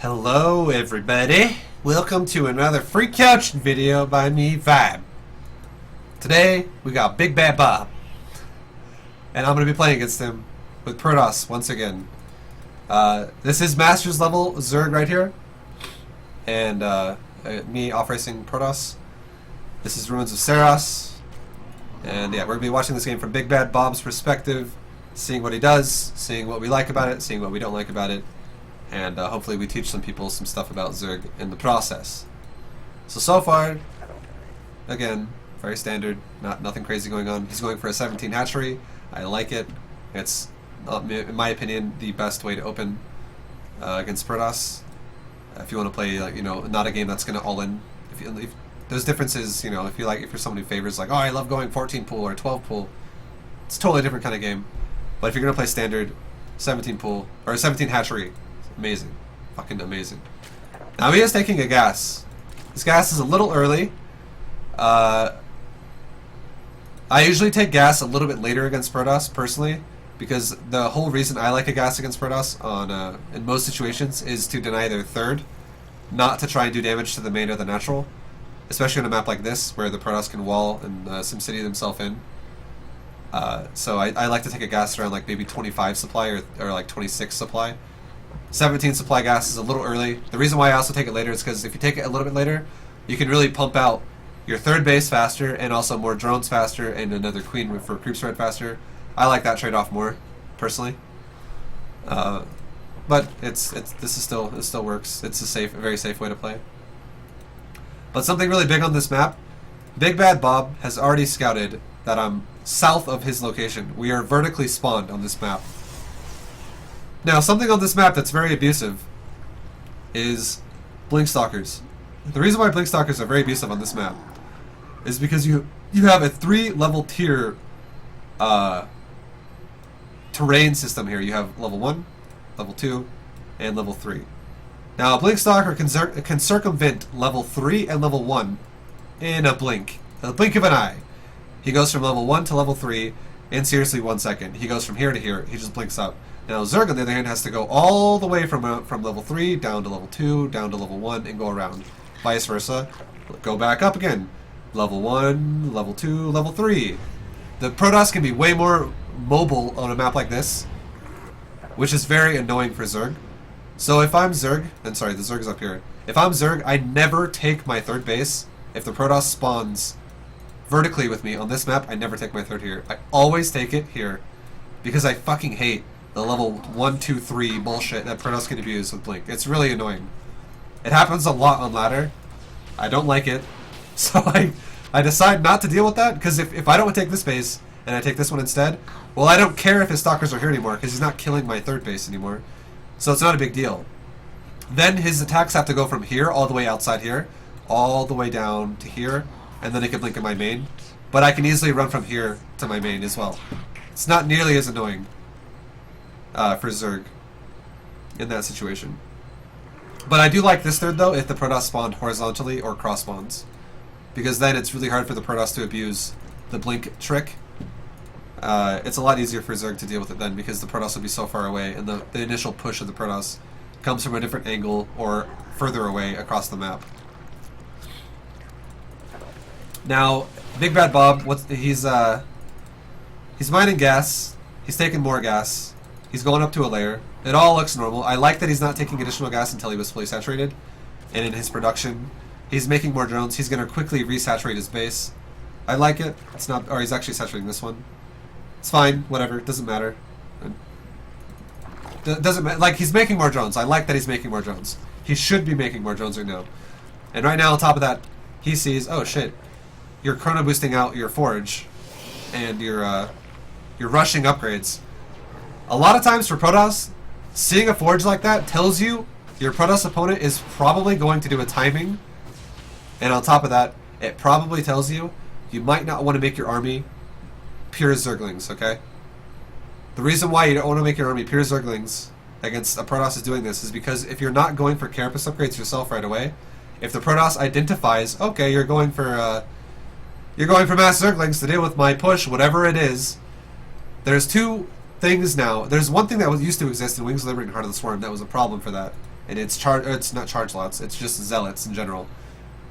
Hello everybody, welcome to another free couch video by me, Vibe. Today we got Big Bad Bob, and I'm going to be playing against him with Protoss once again. This is Masters level Zerg right here, and me off-racing Protoss. This is Ruins of Saros, and yeah, we're going to be watching this game from Big Bad Bob's perspective, seeing what he does, seeing what we like about it, seeing what we don't like about it. And hopefully we teach some people some stuff about Zerg in the process. So far, again, very standard, nothing crazy going on. He's going for a 17 hatchery. I like it. It's, in my opinion, the best way to open against Protoss. If you want to play, like, you know, not a game that's going to all in. If there's differences, you know, if you're someone who favors like, oh, I love going 14 pool or 12 pool, it's a totally different kind of game. But if you're going to play standard, 17 pool or 17 hatchery. Amazing. Fucking amazing. Now he is taking a gas. This gas is a little early. I usually take gas a little bit later against Protoss, personally, because the whole reason I like a gas against Protoss on in most situations is to deny their third, not to try and do damage to the main or the natural, especially on a map like this where the Protoss can wall and SimCity themselves in. So I like to take a gas around like maybe 25 supply or like 26 supply. 17 supply gas is a little early. The reason why I also take it later is because if you take it a little bit later, you can really pump out your third base faster and also more drones faster and another queen for creep spread faster. I like that trade-off more, personally. But it still works. It's a very safe way to play. But something really big on this map, Big Bad Bob has already scouted that I'm south of his location. We are vertically spawned on this map. Now, something on this map that's very abusive is blink stalkers. The reason why blink stalkers are very abusive on this map is because you have a 3-level tier terrain system here. You have level 1, level 2, and level 3. Now, a blink stalker can circumvent level 3 and level 1 in a blink of an eye. He goes from level 1 to level 3 in seriously 1 second. He goes from here to here. He just blinks up. Now Zerg, on the other hand, has to go all the way from level 3 down to level 2, down to level 1, and go around. Vice versa. Go back up again. Level 1, level 2, level 3. The Protoss can be way more mobile on a map like this, which is very annoying for Zerg. So if I'm Zerg, and sorry, the Zerg is up here. If I'm Zerg, I never take my third base. If the Protoss spawns vertically with me on this map, I never take my third here. I always take it here, because I fucking hate the level 1, 2, 3 bullshit that Protoss can abuse with Blink. It's really annoying. It happens a lot on ladder. I don't like it. So I decide not to deal with that, because if I don't take this base, and I take this one instead, well, I don't care if his stalkers are here anymore, because he's not killing my third base anymore. So it's not a big deal. Then his attacks have to go from here, all the way outside here, all the way down to here, and then he can blink in my main. But I can easily run from here to my main as well. It's not nearly as annoying. For Zerg in that situation. But I do like this third though if the Protoss spawned horizontally or cross spawns, because then it's really hard for the Protoss to abuse the blink trick. It's a lot easier for Zerg to deal with it then, because the Protoss will be so far away and the initial push of the Protoss comes from a different angle or further away across the map. Now, Big Bad Bob, he's mining gas. He's taking more gas. He's going up to a layer. It all looks normal. I like that he's not taking additional gas until he was fully saturated. And in his production, he's making more drones. He's going to quickly resaturate his base. I like it. It's not, or he's actually saturating this one. It's fine. Whatever. It doesn't matter. It doesn't matter. Like, he's making more drones. I like that he's making more drones. He should be making more drones right now. And right now, on top of that, he sees, oh shit, you're chrono boosting out your forge, and you're rushing upgrades. A lot of times for Protoss, seeing a forge like that tells you your Protoss opponent is probably going to do a timing, and on top of that, it probably tells you you might not want to make your army pure Zerglings, okay? The reason why you don't want to make your army pure Zerglings against a Protoss is doing this is because if you're not going for carapace upgrades yourself right away, if the Protoss identifies, okay, you're going for mass Zerglings to deal with my push, whatever it is, there's two things now. There's one thing that used to exist in Wings of Liberty and Heart of the Swarm that was a problem for that. and it's not charge lots, it's just zealots in general.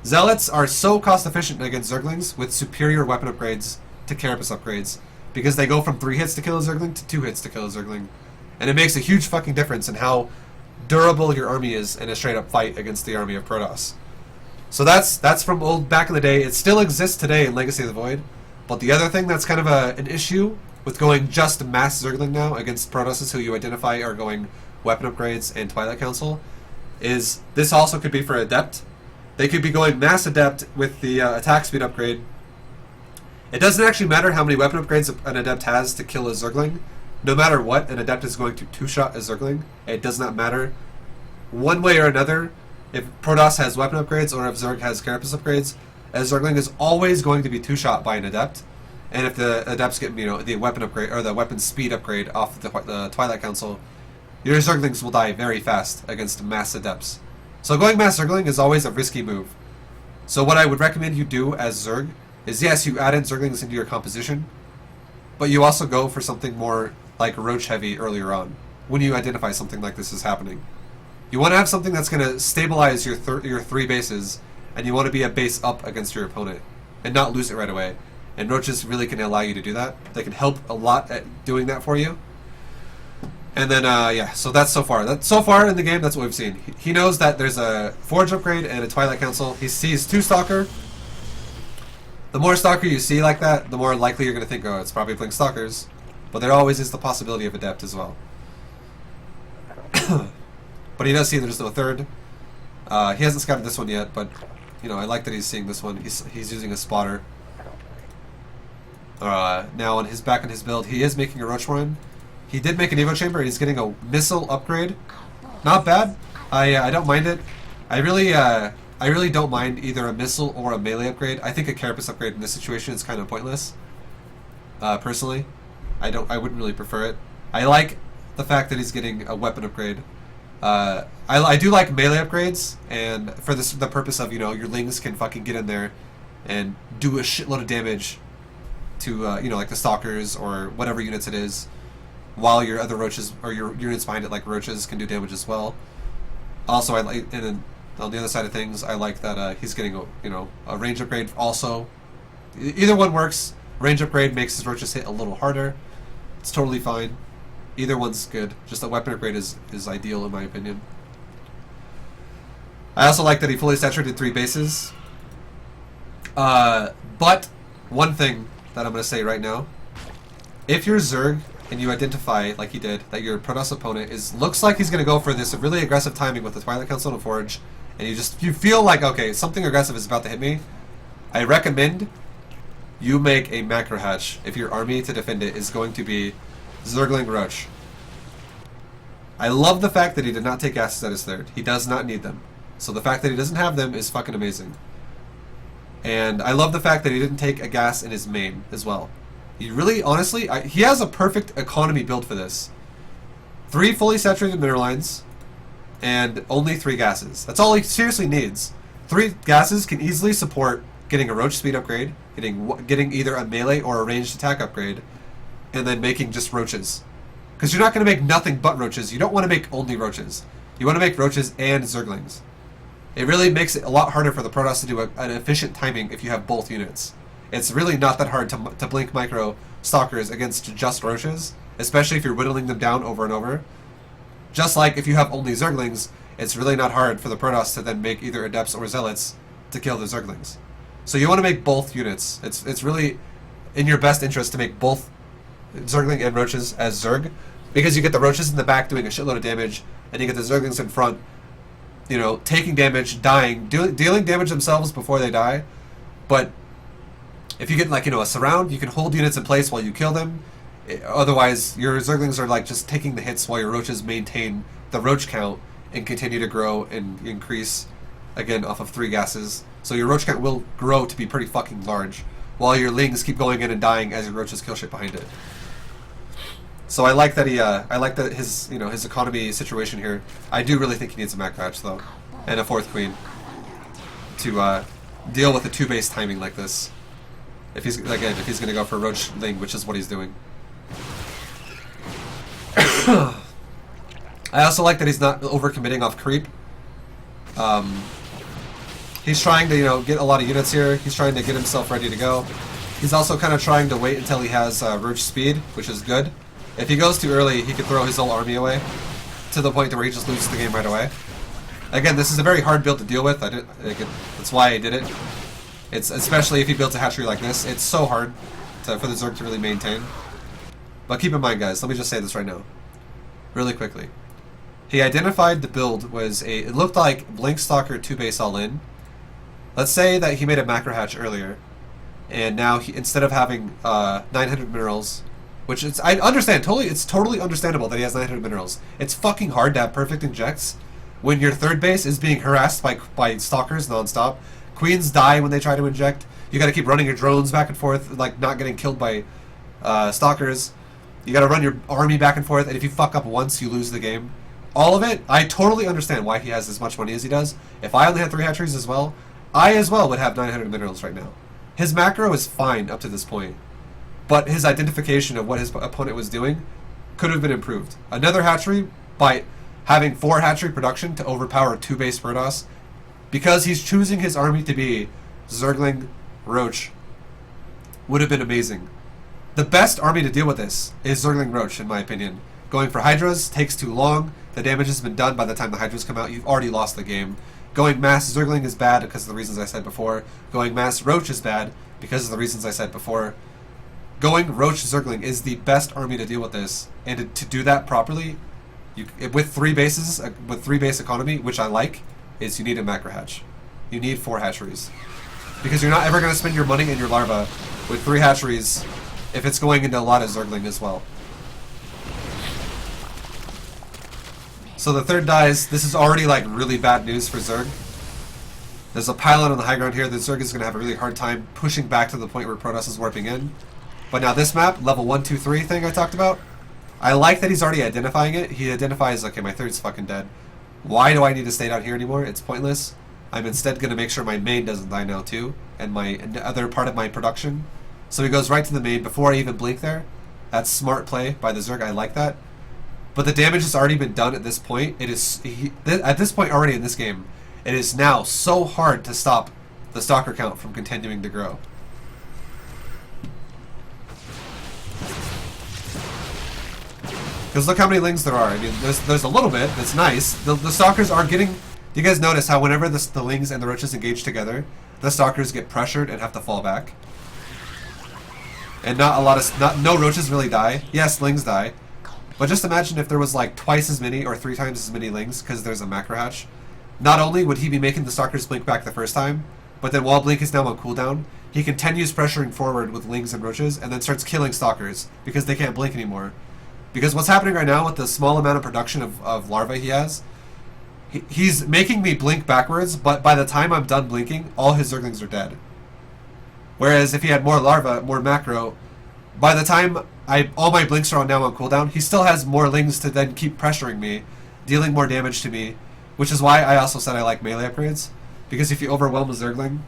Zealots are so cost efficient against Zerglings with superior weapon upgrades to Carapace upgrades, because they go from 3 hits to kill a Zergling to 2 hits to kill a Zergling. And it makes a huge fucking difference in how durable your army is in a straight up fight against the army of Protoss. So that's from old back in the day. It still exists today in Legacy of the Void. But the other thing that's kind of an issue with going just mass Zergling now against Protosses who you identify are going weapon upgrades and Twilight Council is this also could be for Adept. They could be going mass Adept with the attack speed upgrade. It doesn't actually matter how many weapon upgrades an Adept has to kill a Zergling. No matter what, an Adept is going to two-shot a Zergling. It does not matter. One way or another, if Protoss has weapon upgrades or if Zerg has Carapace upgrades, a Zergling is always going to be two-shot by an Adept. And if the Adepts get, the weapon upgrade or the weapon speed upgrade off the Twilight Council, your Zerglings will die very fast against mass Adepts. So going mass Zergling is always a risky move. So what I would recommend you do as Zerg is, yes, you add in Zerglings into your composition, but you also go for something more like Roach heavy earlier on, when you identify something like this is happening. You want to have something that's going to stabilize your 3 bases, and you want to be a base up against your opponent, and not lose it right away. And Roaches really can allow you to do that. They can help a lot at doing that for you. And then, yeah, so that's so far. So far in the game, that's what we've seen. He knows that there's a Forge upgrade and a Twilight Council. He sees 2 Stalker. The more Stalker you see like that, the more likely you're going to think, oh, it's probably Blink Stalkers. But there always is the possibility of Adept as well. But he does see there's no 3rd. He hasn't scouted this one yet, but I like that he's seeing this one. He's using a spotter. Now on his back on his build, he is making a Roach run. He did make an Evo Chamber. He's getting a missile upgrade. Not bad. I don't mind it. I really don't mind either a missile or a melee upgrade. I think a Carapace upgrade in this situation is kind of pointless. Personally, I wouldn't really prefer it. I like the fact that he's getting a weapon upgrade. I do like melee upgrades, and for the purpose of your Lings can fucking get in there and do a shitload of damage to like the Stalkers or whatever units it is, while your other Roaches or your units behind it like Roaches can do damage as well. Also, I like, and then on the other side of things, I like that he's getting a range upgrade also. Either one works. Range upgrade makes his Roaches hit a little harder. It's totally fine. Either one's good. Just a weapon upgrade is ideal in my opinion. I also like that he fully saturated 3 bases. But one thing that I'm going to say right now, if you're Zerg and you identify, like he did, that your Protoss opponent looks like he's going to go for this really aggressive timing with the Twilight Council and Forge, and you feel like, okay, something aggressive is about to hit me, I recommend you make a macro hatch if your army to defend it is going to be Zergling Roach. I love the fact that he did not take gases at his 3rd. He does not need them. So the fact that he doesn't have them is fucking amazing. And I love the fact that he didn't take a gas in his main as well. He really, honestly, he has a perfect economy build for this. 3 fully saturated mineral lines, and only 3 gases. That's all he seriously needs. 3 gases can easily support getting a Roach speed upgrade, getting either a melee or a ranged attack upgrade, and then making just Roaches. Because you're not going to make nothing but Roaches. You don't want to make only Roaches. You want to make Roaches and Zerglings. It really makes it a lot harder for the Protoss to do an efficient timing if you have both units. It's really not that hard to blink micro Stalkers against just Roaches, especially if you're whittling them down over and over. Just like if you have only Zerglings, it's really not hard for the Protoss to then make either Adepts or Zealots to kill the Zerglings. So you want to make both units. It's really in your best interest to make both Zergling and Roaches as Zerg, because you get the Roaches in the back doing a shitload of damage, and you get the Zerglings in front, taking damage, dying, dealing damage themselves before they die. But if you get a surround, you can hold units in place while you kill them. Otherwise, your Zerglings are like just taking the hits while your Roaches maintain the Roach count and continue to grow and increase, again, off of 3 gases. So your Roach count will grow to be pretty fucking large, while your Lings keep going in and dying as your Roaches kill shit behind it. So I like that his economy situation here. I do really think he needs a macro hatch though, and a 4th queen to deal with a 2-base timing like this. If he's gonna go for a Roach Ling, which is what he's doing. I also like that he's not overcommitting off creep. He's trying to, you know, get a lot of units here. He's trying to get himself ready to go. He's also kind of trying to wait until he has Roach speed, which is good. If he goes too early, he could throw his whole army away to the point where he just loses the game right away. Again, this is a very hard build to deal with. That's why I did it. It's especially if he builds a hatchery like this. It's so hard for the Zerg to really maintain. But keep in mind, guys, let me just say this right now, really quickly. He identified the build was it looked like Blink Stalker 2 base all in. Let's say that he made a macro hatch earlier, and now instead of having 900 minerals, which I understand totally, it's totally understandable that he has 900 minerals. It's fucking hard to have perfect injects when your third base is being harassed by stalkers nonstop. Queens die when they try to inject. You got to keep running your drones back and forth, like not getting killed by stalkers. You got to run your army back and forth, and if you fuck up once, you lose the game. All of it, I totally understand why he has as much money as he does. If I only had 3 hatcheries as well, I as well would have 900 minerals right now. His macro is fine up to this point, but his identification of what his opponent was doing could have been improved. Another hatchery, by having 4 hatchery production to overpower 2 base Protoss, because he's choosing his army to be Zergling, Roach, would have been amazing. The best army to deal with this is Zergling Roach, in my opinion. Going for Hydras takes too long. The damage has been done by the time the Hydras come out. You've already lost the game. Going mass Zergling is bad because of the reasons I said before. Going mass Roach is bad because of the reasons I said before. Going Roach Zergling is the best army to deal with this. And to do that properly, with 3 bases, with 3 base economy, which I like, is you need a macro hatch. You need 4 hatcheries. Because you're not ever going to spend your money and your larva with 3 hatcheries if it's going into a lot of Zergling as well. So the third dies. This is already like really bad news for Zerg. There's a pylon on the high ground here. The Zerg is going to have a really hard time pushing back to the point where Protoss is warping in. But now this map, level 1, 2, 3 thing I talked about, I like that he's already identifying it. He identifies, okay, my third's fucking dead. Why do I need to stay down here anymore? It's pointless. I'm instead going to make sure my main doesn't die now too, and my other part of my production. So he goes right to the main before I even blink there. That's smart play by the Zerg. I like that. But the damage has already been done at this point. It is at this point already in this game, it is now so hard to stop the stalker count from continuing to grow. Because look how many lings there are. I mean, there's a little bit. That's nice. The stalkers are getting. Do you guys notice how whenever the lings and the roaches engage together, the stalkers get pressured and have to fall back? And no roaches really die. Yes, lings die. But just imagine if there was like twice as many or 3 times as many lings because there's a macro hatch. Not only would he be making the stalkers blink back the first time, but then while blink is now on cooldown, he continues pressuring forward with lings and roaches and then starts killing stalkers because they can't blink anymore. Because what's happening right now with the small amount of production of larvae he has, he's making me blink backwards, but by the time I'm done blinking, all his Zerglings are dead. Whereas if he had more larva, more macro, by the time all my blinks are now on cooldown, he still has more lings to then keep pressuring me, dealing more damage to me, which is why I also said I like melee upgrades, because if you overwhelm a Zergling,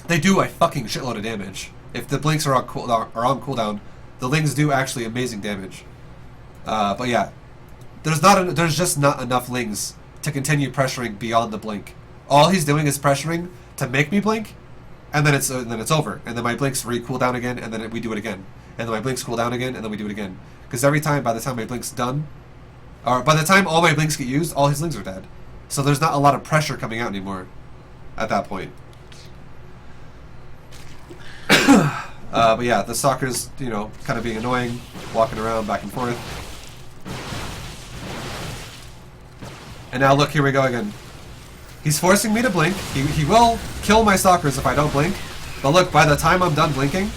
they do a fucking shitload of damage. If the blinks are on cooldown, the lings do actually amazing damage. But yeah, there's just not enough lings to continue pressuring beyond the blink. All he's doing is pressuring to make me blink, and then it's over, and then my blinks re-cool down again, and then we do it again. And then my blinks cool down again, and then we do it again. Because every time, by the time my blink's done, or by the time all my blinks get used, all his lings are dead. So there's not a lot of pressure coming out anymore at that point. But yeah, the stalkers, you know, kind of being annoying, walking around back and forth. And now look, here we go again. He's forcing me to blink. He will kill my stalkers if I don't blink. But look, by the time I'm done blinking,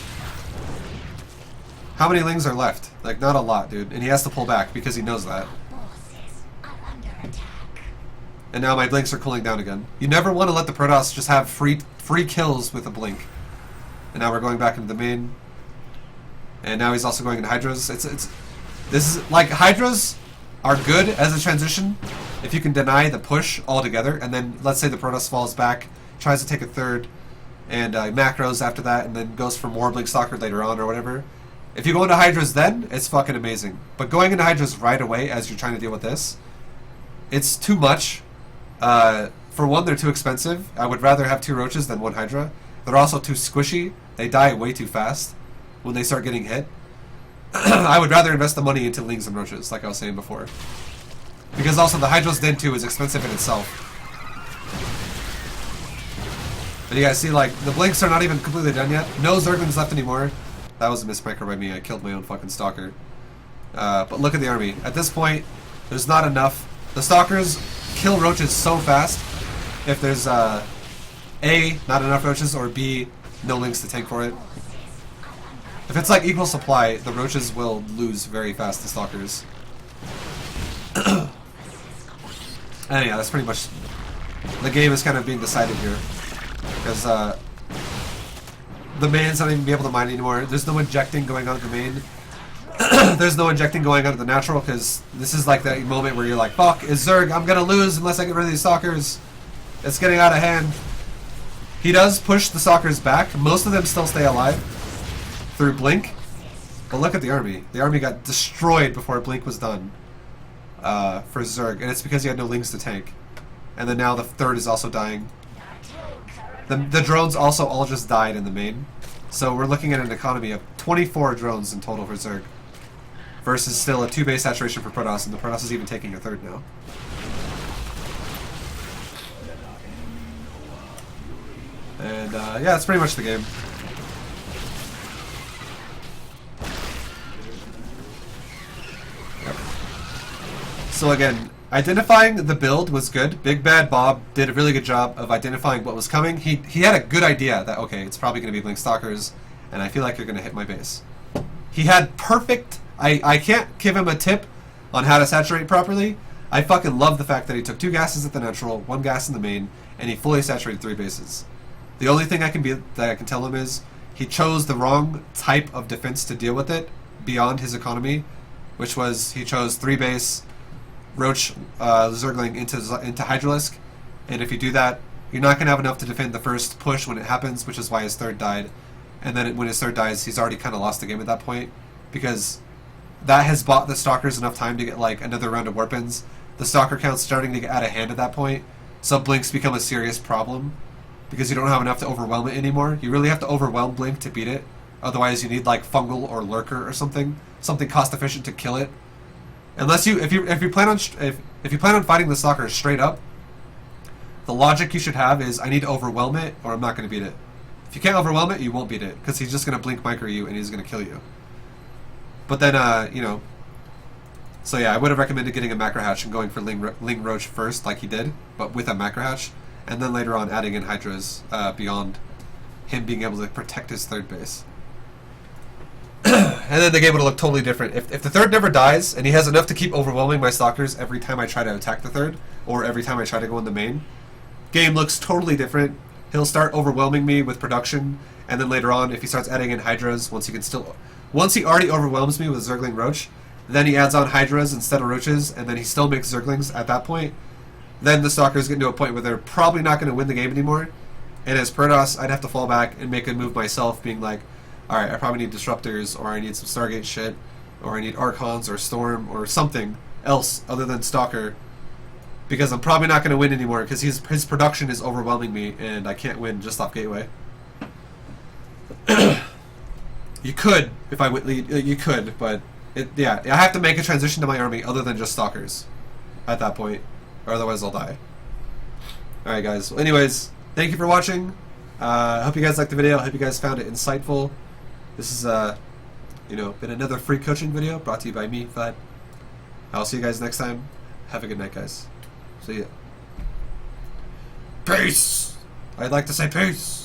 how many lings are left? Like, not a lot, dude. And he has to pull back because he knows that. And now my blinks are cooling down again. You never want to let the Protoss just have free kills with a blink. And now we're going back into the main. And now he's also going into Hydras. This is like, Hydras are good as a transition if you can deny the push altogether, and then let's say the Protoss falls back, tries to take a third, and macros after that, and then goes for more Blink Stalker later on or whatever. If you go into Hydras then, it's fucking amazing. But going into Hydras right away as you're trying to deal with this It's too much. For one, they're too expensive. I would rather have 2 roaches than 1 Hydra. They're also too squishy. They die way too fast when they start getting hit. I would rather invest the money into lings and roaches, like I was saying before. Because also the Hydra's Den 2 is expensive in itself. But you guys see, like, the blinks are not even completely done yet. No Zerglings left anymore. That was a mismicro by me. I killed my own fucking Stalker. But look at the army. At this point, there's not enough. The Stalkers kill roaches so fast. If there's, A, not enough roaches, or B, no links to tank for it. If it's like equal supply, the roaches will lose very fast to Stalkers. And yeah, that's pretty much... The game is kind of being decided here. Because, the main's not even be able to mine anymore. There's no injecting going on at the main. There's no injecting going on at the natural, because this is like that moment where you're like, fuck, is Zerg, I'm gonna lose unless I get rid of these Stalkers. It's getting out of hand. He does push the Stalkers back. Most of them still stay alive through Blink. But look at the army. The army got destroyed before Blink was done for Zerg, and it's because he had no lings to tank. And then now the third is also dying. The drones also all just died in the main. So we're looking at an economy of 24 drones in total for Zerg. Versus still a 2 base saturation for Protoss, and the Protoss is even taking a third now. And yeah, that's pretty much the game. Yep. So again, identifying the build was good. Big Bad Bob did a really good job of identifying what was coming. He had a good idea that, okay, it's probably going to be Blink Stalkers, and I feel like you're going to hit my base. He had perfect... I can't give him a tip on how to saturate properly. I fucking love the fact that he took 2 gases at the natural, 1 gas in the main, and he fully saturated 3 bases. The only thing I can tell him is he chose the wrong type of defense to deal with it beyond his economy, which was he chose 3 base Roach Zergling into Hydralisk, and if you do that, you're not going to have enough to defend the first push when it happens, which is why his third died. And then when his third dies, he's already kind of lost the game at that point, because that has bought the Stalkers enough time to get like another round of weapons. The Stalker count's starting to get out of hand at that point, so Blinks become a serious problem, because you don't have enough to overwhelm it anymore. You really have to overwhelm Blink to beat it, otherwise you need like Fungal or Lurker or something cost efficient to kill it. Unless if you plan on fighting the Stalker straight up, the logic you should have is I need to overwhelm it or I'm not going to beat it. If you can't overwhelm it, you won't beat it, because he's just going to blink micro you and he's going to kill you. But then, you know, so yeah, I would have recommended getting a macro hatch and going for Ling Roach first, like he did, but with a macro hatch, and then later on adding in Hydras beyond him being able to protect his third base. And then the game would look totally different. If the third never dies, and he has enough to keep overwhelming my Stalkers every time I try to attack the third, or every time I try to go in the main, game looks totally different. He'll start overwhelming me with production, and then later on, if he starts adding in Hydras, once he already overwhelms me with Zergling Roach, then he adds on Hydras instead of Roaches, and then he still makes Zerglings at that point, then the Stalkers get to a point where they're probably not going to win the game anymore, and as Protoss, I'd have to fall back and make a move myself, being like, alright, I probably need Disruptors, or I need some Stargate shit, or I need Archons, or Storm, or something else other than Stalker, because I'm probably not going to win anymore, because his production is overwhelming me, and I can't win just off Gateway. You could, if I would, you could, but yeah, I have to make a transition to my army other than just Stalkers at that point, or otherwise I'll die. Alright guys, well, anyways, thank you for watching. I hope you guys liked the video. I hope you guys found it insightful. This is, you know, been another free coaching video brought to you by me, Vlad. I'll see you guys next time. Have a good night, guys. See ya. Peace! I'd like to say peace!